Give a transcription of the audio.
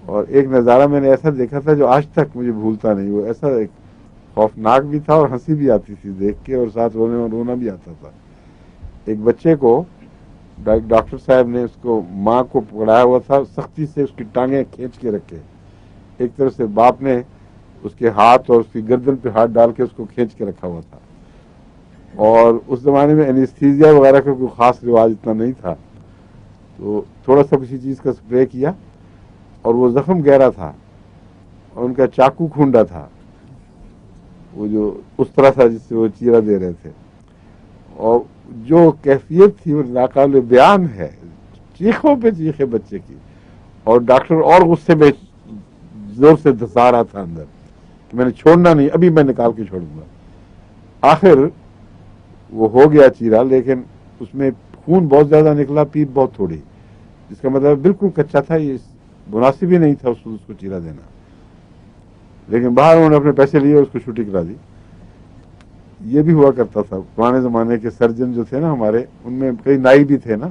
اور ایک نظارہ میں نے ایسا دیکھا تھا جو آج تک مجھے بھولتا نہیں. وہ ایسا ایک خوفناک بھی تھا اور ہنسی بھی آتی تھی دیکھ کے اور ساتھ رونا بھی آتا تھا. ایک بچے کو ڈاکٹر صاحب نے اس کو ماں کو پکڑایا ہوا تھا, سختی سے اس کی ٹانگیں کھینچ کے رکھے. ایک طرف سے باپ نے اس کے ہاتھ اور اس کی گردن پہ ہاتھ ڈال کے اس کو کھینچ کے رکھا ہوا تھا. اور اس زمانے میں اینستھیزیا وغیرہ کا کوئی خاص رواج اتنا نہیں تھا, تو تھوڑا سا کسی چیز کا اسپرے کیا اور وہ زخم گہرا تھا اور ان کا چاقو کھونڈا تھا, وہ جو اس طرح تھا جس سے وہ چیرا دے رہے تھے. اور جو کیفیت تھی وہ ناقابل بیان ہے, چیخوں پہ چیخے بچے کی. اور ڈاکٹر اور غصے میں زور سے دھسا رہا تھا اندر کہ میں نے چھوڑنا نہیں, ابھی میں نکال کے چھوڑوں گا. آخر وہ ہو گیا چیرا, لیکن اس میں خون بہت زیادہ نکلا, پیپ بہت تھوڑی, جس کا مطلب بالکل کچا تھا. یہ مناسب ہی نہیں تھا اس کو چیرا دینا. لیکن باہر انہوں نے اپنے پیسے لیے اس کو چھٹی کرا دی. یہ بھی ہوا کرتا تھا. پرانے زمانے کے سرجن جو تھے نا ہمارے, ان میں کئی نائی بھی تھے نا,